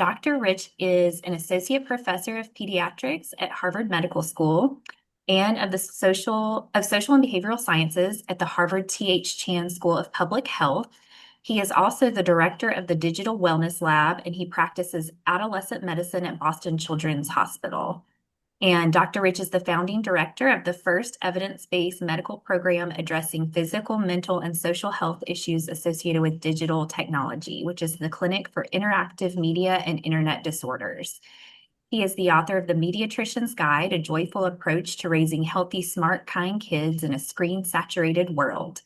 Dr. Rich is an associate professor of pediatrics at Harvard Medical School and of social and behavioral sciences at the Harvard T.H. Chan School of Public Health. He is also the director of the Digital Wellness Lab, and he practices adolescent medicine at Boston Children's Hospital. And Dr. Rich is the founding director of the first evidence-based medical program addressing physical, mental, and social health issues associated with digital technology, which is the Clinic for Interactive Media and Internet Disorders. He is the author of the Mediatrician's Guide, a joyful approach to raising healthy, smart, kind kids in a screen-saturated world.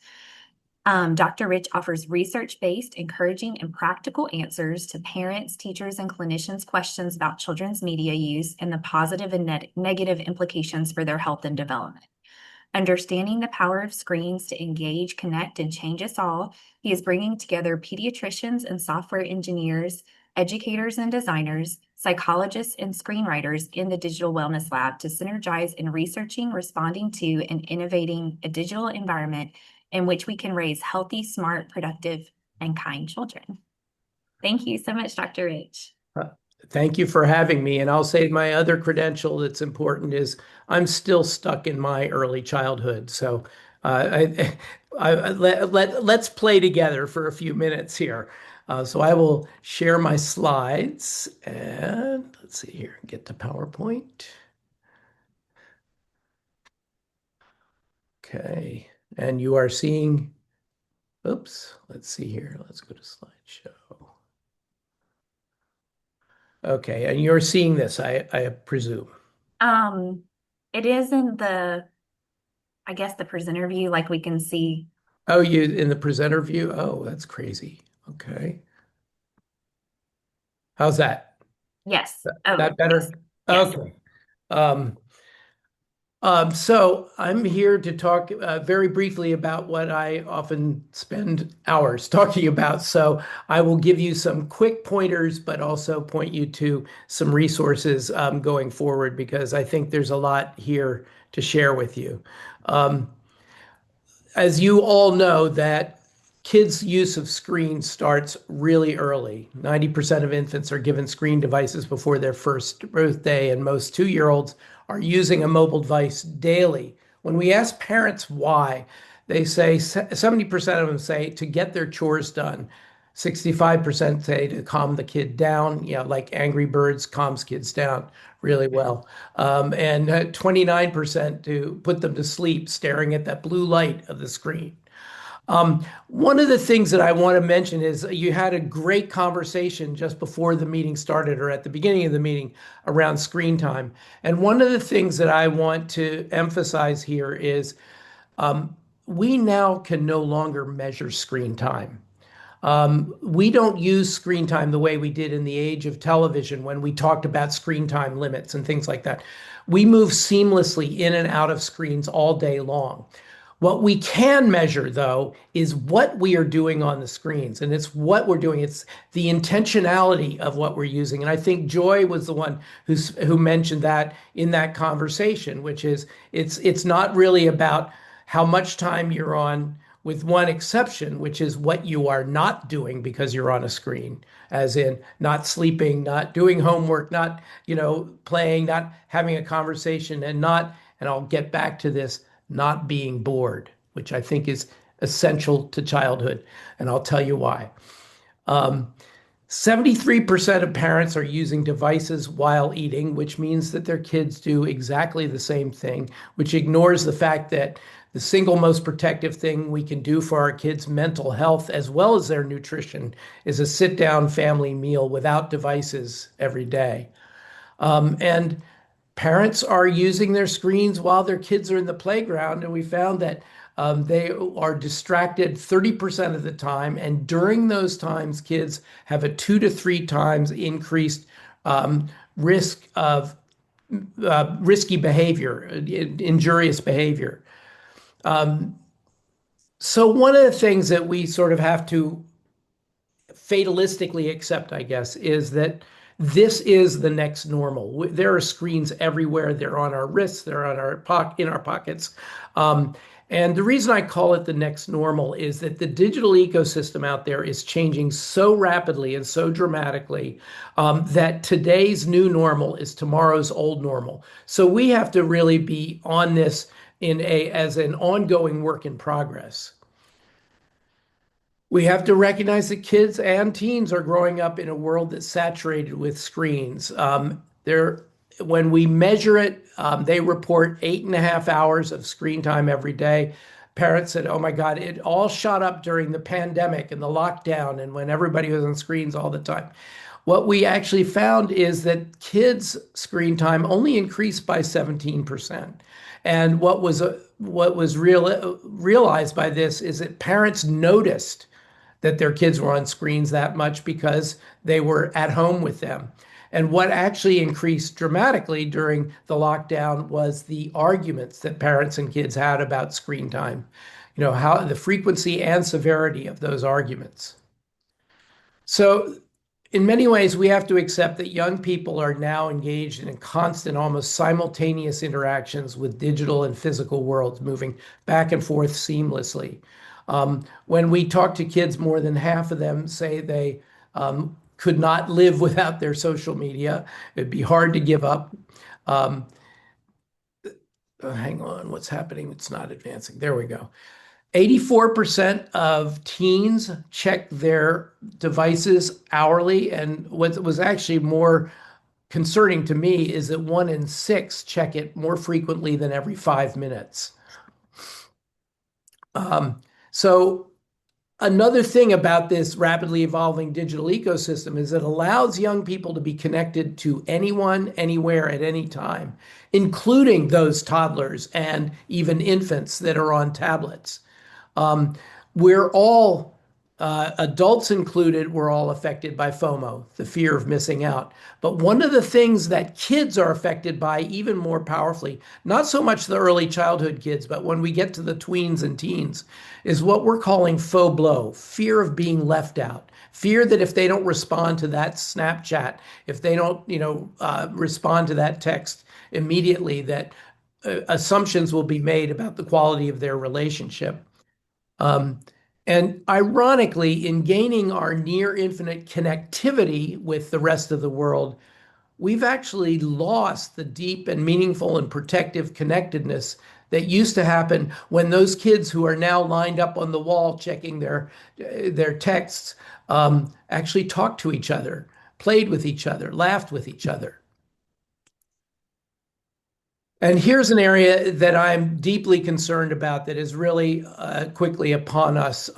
Dr. Rich offers research-based, encouraging, and practical answers to parents, teachers, and clinicians' questions about children's media use and the positive and negative implications for their health and development. Understanding the power of screens to engage, connect, and change us all, he is bringing together pediatricians and software engineers, educators and designers, psychologists and screenwriters in the Digital Wellness Lab to synergize in researching, responding to, and innovating a digital environment in which we can raise healthy, smart, productive, and kind children. Thank you so much, Dr. Rich. Thank you for having me. And I'll say my other credential that's important is I'm still stuck in my early childhood. So let's play together for a few minutes here. So I will share my slides and let's see here, get to PowerPoint. Okay. And you are seeing, oops, let's see here. Let's go to slideshow. Okay, and you're seeing this, I presume. It is in I guess the presenter view, like we can see. Oh, you in the presenter view? Oh, that's crazy. Okay. How's that? Yes. That better? Yes. Okay. Um, so I'm here to talk very briefly about what I often spend hours talking about. So I will give you some quick pointers, but also point you to some resources going forward because I think there's a lot here to share with you. As you all know, that kids' use of screens starts really early. 90% of infants are given screen devices before their first birthday, and most 2-year-olds are using a mobile device daily. When we ask parents why, they say 70% of them say to get their chores done. 65% say to calm the kid down, like Angry Birds calms kids down really well. And 29% to put them to sleep staring at that blue light of the screen. One of the things that I want to mention is you had a great conversation just before the meeting started or at the beginning of the meeting around screen time. And one of the things that I want to emphasize here is we now can no longer measure screen time. We don't use screen time the way we did in the age of television when we talked about screen time limits and things like that. We move seamlessly in and out of screens all day long. What we can measure, though, is what we are doing on the screens, and it's what we're doing. It's the intentionality of what we're using. And I think Joy was the one who mentioned that in that conversation, which is it's not really about how much time you're on, with one exception, which is what you are not doing because you're on a screen, as in not sleeping, not doing homework, not, playing, not having a conversation, and I'll get back to this, not being bored, which I think is essential to childhood. And I'll tell you why. 73% of parents are using devices while eating, which means that their kids do exactly the same thing, which ignores the fact that the single most protective thing we can do for our kids' mental health as well as their nutrition is a sit-down family meal without devices every day. And parents are using their screens while their kids are in the playground, and we found that they are distracted 30% of the time, and during those times, kids have a 2 to 3 times increased risk of risky behavior, injurious behavior. So one of the things that we sort of have to fatalistically accept, I guess, is that this is the next normal. There are screens everywhere. They're on our wrists. They're on in our pockets. And the reason I call it the next normal is that the digital ecosystem out there is changing so rapidly and so dramatically that today's new normal is tomorrow's old normal. So we have to really be on this as an ongoing work in progress. We have to recognize that kids and teens are growing up in a world that's saturated with screens. When we measure it, they report 8.5 hours of screen time every day. Parents said, "Oh my God, it all shot up during the pandemic and the lockdown, and when everybody was on screens all the time." What we actually found is that kids' screen time only increased by 17%. And realized by this is that parents noticed that their kids were on screens that much because they were at home with them. And what actually increased dramatically during the lockdown was the arguments that parents and kids had about screen time, how the frequency and severity of those arguments. So, in many ways, we have to accept that young people are now engaged in constant, almost simultaneous interactions with digital and physical worlds, moving back and forth seamlessly. When we talk to kids, more than half of them say they could not live without their social media. It'd be hard to give up. Hang on, what's happening? It's not advancing. There we go. 84% of teens check their devices hourly. And what was actually more concerning to me is that 1 in 6 check it more frequently than every 5 minutes. So another thing about this rapidly evolving digital ecosystem is it allows young people to be connected to anyone, anywhere, at any time, including those toddlers and even infants that are on tablets. We're all, adults included, we're all affected by FOMO, the fear of missing out. But one of the things that kids are affected by even more powerfully, not so much the early childhood kids, but when we get to the tweens and teens, is what we're calling faux blow, fear of being left out. Fear that if they don't respond to that Snapchat, if they don't, respond to that text immediately, that assumptions will be made about the quality of their relationship. And ironically, in gaining our near infinite connectivity with the rest of the world, we've actually lost the deep and meaningful and protective connectedness that used to happen when those kids who are now lined up on the wall checking their texts actually talked to each other, played with each other, laughed with each other. And here's an area that I'm deeply concerned about that is really quickly upon us.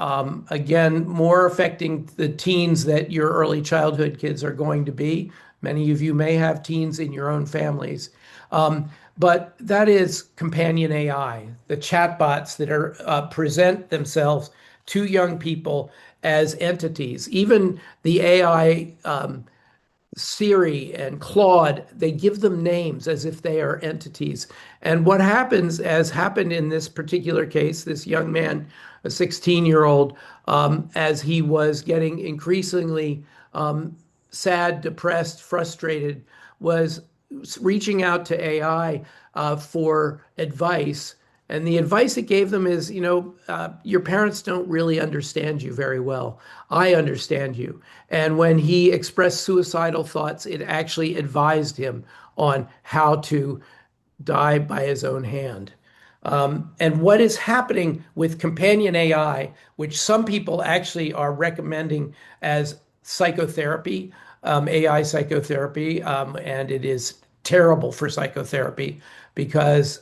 Again, more affecting the teens that your early childhood kids are going to be. Many of you may have teens in your own families. But that is companion AI, the chatbots that present themselves to young people as entities. Even the AI Siri and Claude, they give them names as if they are entities. And what happens, as happened in this particular case, this young man, a 16-year-old, as he was getting increasingly sad, depressed, frustrated, was reaching out to AI for advice. And the advice it gave them is, your parents don't really understand you very well. I understand you. And when he expressed suicidal thoughts, it actually advised him on how to die by his own hand. And what is happening with companion AI, which some people actually are recommending as psychotherapy, AI psychotherapy, and it is terrible for psychotherapy because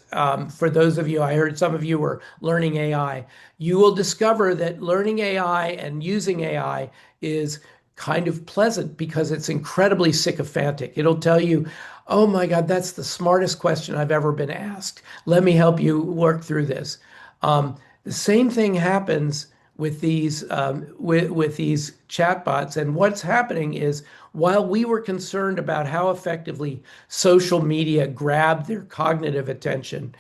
for those of you, I heard some of you were learning AI, you will discover that learning AI and using AI is kind of pleasant because it's incredibly sycophantic. It'll tell you, oh my God, that's the smartest question I've ever been asked. Let me help you work through this. The same thing happens with these chatbots. And what's happening is while we were concerned about how effectively social media grabbed their cognitive attention,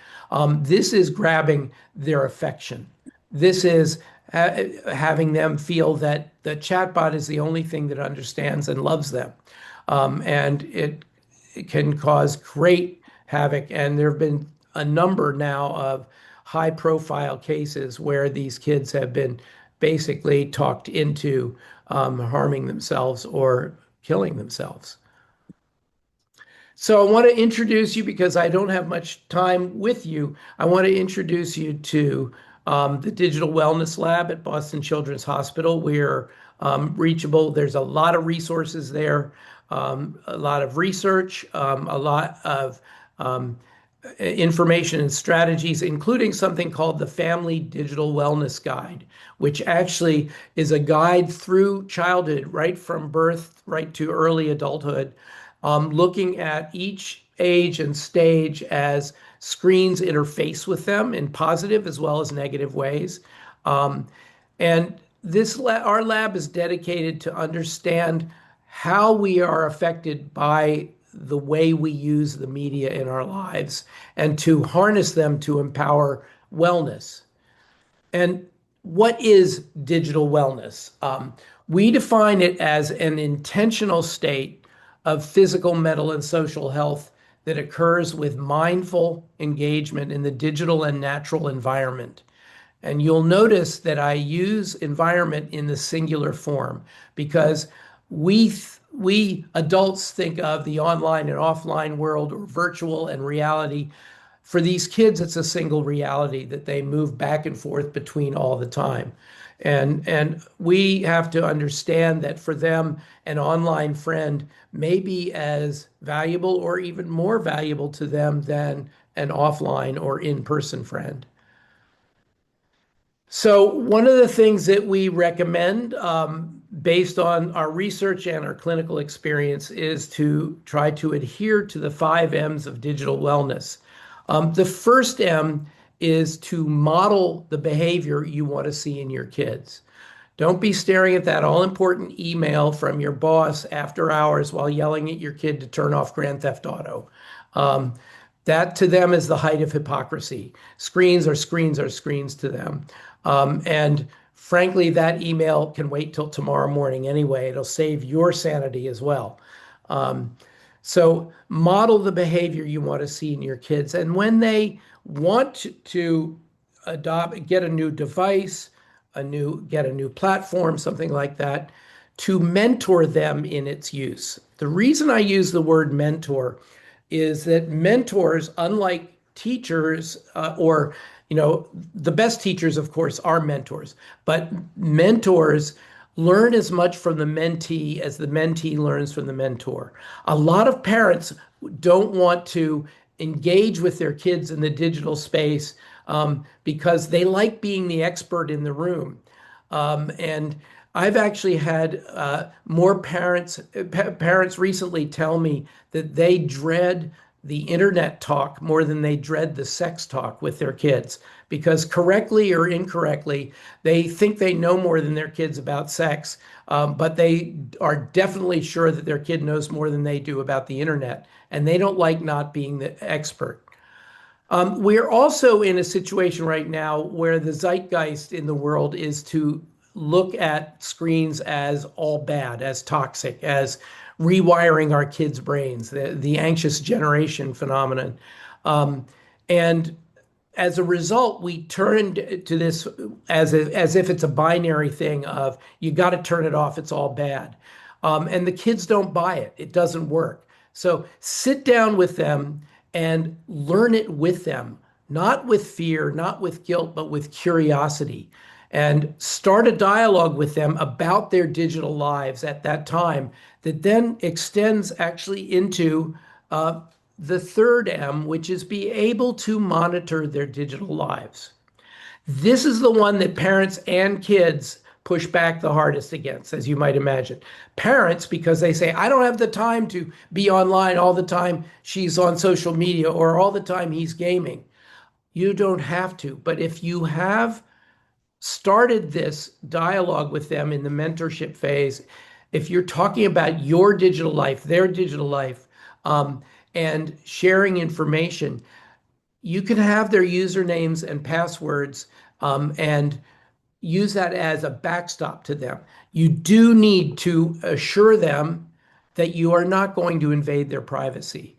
this is grabbing their affection. This is having them feel that the chatbot is the only thing that understands and loves them. And it can cause great havoc. And there have been a number now of high profile cases where these kids have been basically talked into harming themselves or killing themselves. So I want to introduce you because I don't have much time with you. I want to introduce you to the Digital Wellness Lab at Boston Children's Hospital. We're reachable. There's a lot of resources there, a lot of research, a lot of um, information and strategies, including something called the Family Digital Wellness Guide, which actually is a guide through childhood, right from birth right to early adulthood, looking at each age and stage as screens interface with them in positive as well as negative ways. Um, and our lab is dedicated to understand how we are affected by the way we use the media in our lives and to harness them to empower wellness. And what is digital wellness? We define it as an intentional state of physical, mental, and social health that occurs with mindful engagement in the digital and natural environment. And you'll notice that I use environment in the singular form because we adults think of the online and offline world or virtual and reality. For these kids, it's a single reality that they move back and forth between all the time. And we have to understand that for them, an online friend may be as valuable or even more valuable to them than an offline or in-person friend. So one of the things that we recommend, based on our research and our clinical experience, is to try to adhere to the 5 M's of digital wellness. The first M is to model the behavior you want to see in your kids. Don't be staring at that all-important email from your boss after hours while yelling at your kid to turn off Grand Theft Auto. Um, that to them is the height of hypocrisy. Screens are screens are screens to them. And frankly, that email can wait till tomorrow morning anyway. It'll save your sanity as well. Um, so model the behavior you want to see in your kids. And when they want to get a new device, get a new platform, something like that, to mentor them in its use. The reason I use the word mentor is that mentors, unlike teachers, or the best teachers, of course, are mentors, but mentors learn as much from the mentee as the mentee learns from the mentor. A lot of parents don't want to engage with their kids in the digital space because they like being the expert in the room. And I've actually had more parents recently tell me that they dread the internet talk more than they dread the sex talk with their kids because correctly or incorrectly, they think they know more than their kids about sex, but they are definitely sure that their kid knows more than they do about the internet, and they don't like not being the expert. We're also in a situation right now where the zeitgeist in the world is to look at screens as all bad, as toxic, as rewiring our kids' brains, the anxious generation phenomenon. And as a result, we turned to this as if it's a binary thing of you got to turn it off, it's all bad. And the kids don't buy it. It doesn't work. So sit down with them and learn it with them, not with fear, not with guilt, but with curiosity. And start a dialogue with them about their digital lives at that time that then extends actually into the third M, which is be able to monitor their digital lives. This is the one that parents and kids push back the hardest against, as you might imagine. Parents, because they say, I don't have the time to be online all the time she's on social media or all the time he's gaming. You don't have to. But if you have started this dialogue with them in the mentorship phase, if you're talking about your digital life, their digital life, and sharing information, you can have their usernames and passwords and use that as a backstop to them. You do need to assure them that you are not going to invade their privacy.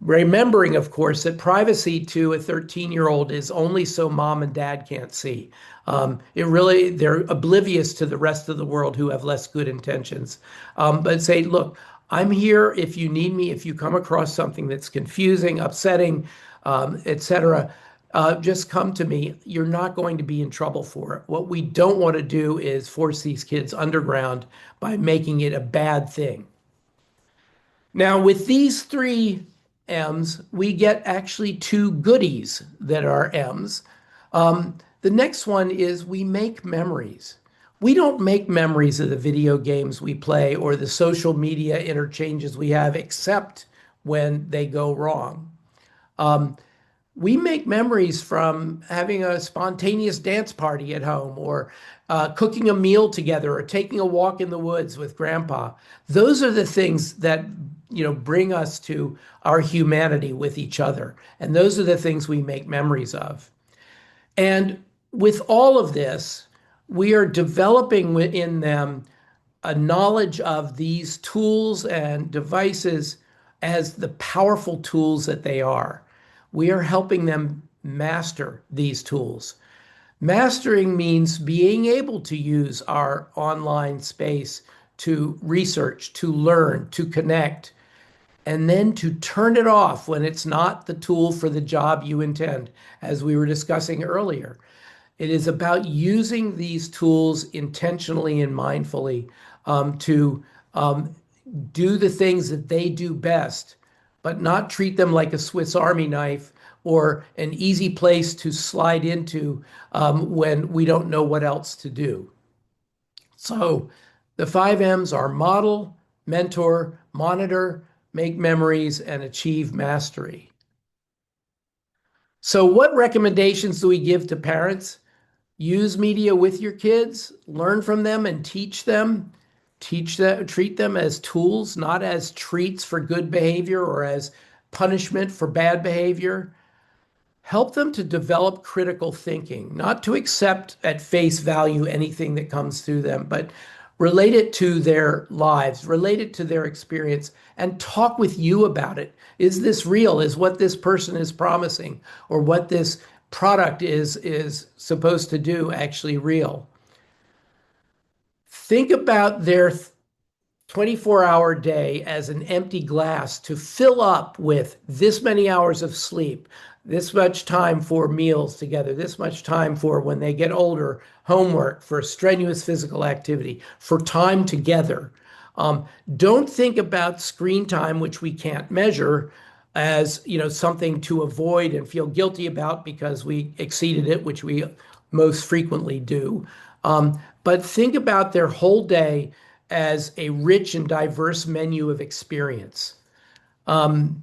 Remembering, of course, that privacy to a 13-year-old is only so mom and dad can't see. They're oblivious to the rest of the world who have less good intentions. But say, look, I'm here if you need me, if you come across something that's confusing, upsetting, etc. Just come to me. You're not going to be in trouble for it. What we don't want to do is force these kids underground by making it a bad thing. Now, with these three M's, we get actually two goodies that are M's. The next one is we make memories. We don't make memories of the video games we play or the social media interchanges we have, except when they go wrong. We make memories from having a spontaneous dance party at home or cooking a meal together or taking a walk in the woods with grandpa. Those are the things that bring us to our humanity with each other. And those are the things we make memories of. And with all of this, we are developing within them a knowledge of these tools and devices as the powerful tools that they are. We are helping them master these tools. Mastering means being able to use our online space to research, to learn, to connect, and then to turn it off when it's not the tool for the job you intend, as we were discussing earlier. It is about using these tools intentionally and mindfully to do the things that they do best, but not treat them like a Swiss Army knife or an easy place to slide into when we don't know what else to do. So the 5 M's are model, mentor, monitor, make memories, and achieve mastery. So what recommendations do we give to parents? Use media with your kids, learn from them and teach them. Treat them as tools, not as treats for good behavior or as punishment for bad behavior. Help them to develop critical thinking, not to accept at face value anything that comes through them, but relate it to their lives, relate it to their experience, and talk with you about it. Is this real? Is what this person is promising or what this product is supposed to do actually real? Think about their 24-hour day as an empty glass to fill up with this many hours of sleep, this much time for meals together, this much time for when they get older, homework, for strenuous physical activity, for time together. Don't think about screen time, which we can't measure, as something to avoid and feel guilty about because we exceeded it, which we most frequently do. But think about their whole day as a rich and diverse menu of experience. And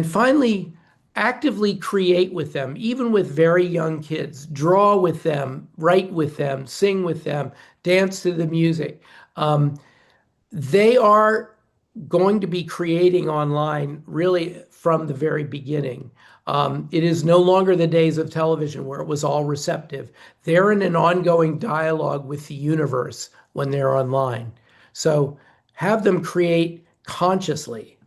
finally, actively create with them, even with very young kids. Draw with them, write with them, sing with them, dance to the music. They are going to be creating online really from the very beginning. It is no longer the days of television where it was all receptive. They're in an ongoing dialogue with the universe when they're online. So have them create consciously.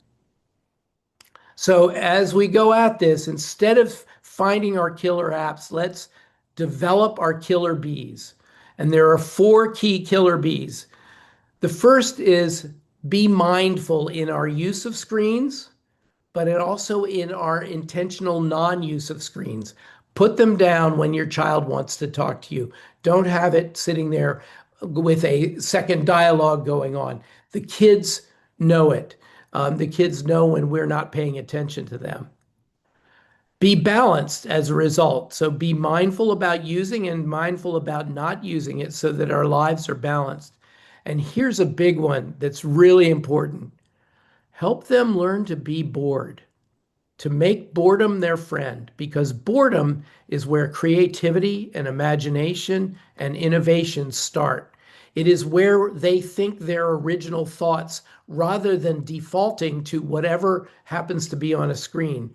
So as we go at this, instead of finding our killer apps, let's develop our killer bees. And there are 4 key killer bees. The first is be mindful in our use of screens, but also in our intentional non-use of screens. Put them down when your child wants to talk to you. Don't have it sitting there with a second dialogue going on. The kids know it. The kids know when we're not paying attention to them. Be balanced as a result. So be mindful about using and mindful about not using it so that our lives are balanced. And here's a big one that's really important. Help them learn to be bored, to make boredom their friend, because boredom is where creativity and imagination and innovation start. It is where they think their original thoughts rather than defaulting to whatever happens to be on a screen,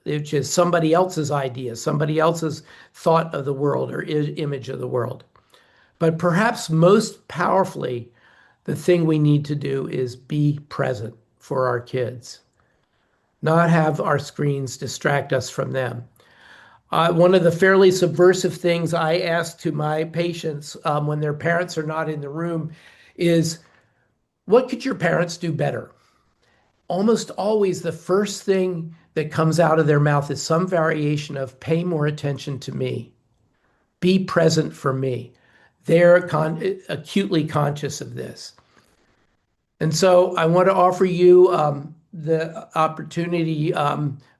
which is somebody else's idea, somebody else's thought of the world or image of the world. But perhaps most powerfully, the thing we need to do is be present for our kids. not have our screens distract us from them. One of the fairly subversive things I ask to my patients when their parents are not in the room is, what could your parents do better? Almost always the first thing that comes out of their mouth is some variation of pay more attention to me, be present for me. They're acutely conscious of this. And so I want to offer you the opportunity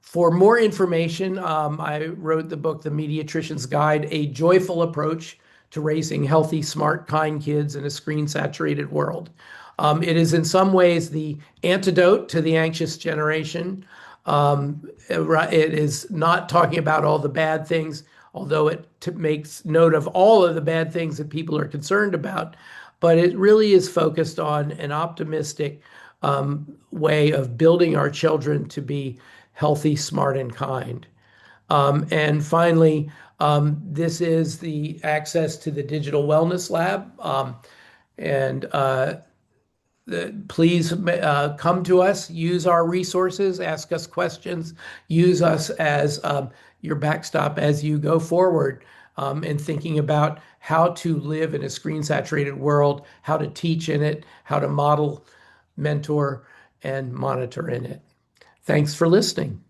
for more information. I wrote the book, The Mediatrician's Guide, A Joyful Approach to Raising Healthy, Smart, Kind Kids in a Screen-Saturated World. It is in some ways the antidote to the anxious generation. It is not talking about all the bad things, although it makes note of all of the bad things that people are concerned about. But it really is focused on an optimistic way of building our children to be healthy, smart, and kind. And finally, this is the access to the Digital Wellness Lab. And Please come to us, use our resources, ask us questions, use us as your backstop as you go forward in thinking about how to live in a screen-saturated world, how to teach in it, how to model, mentor, and monitor in it. Thanks for listening.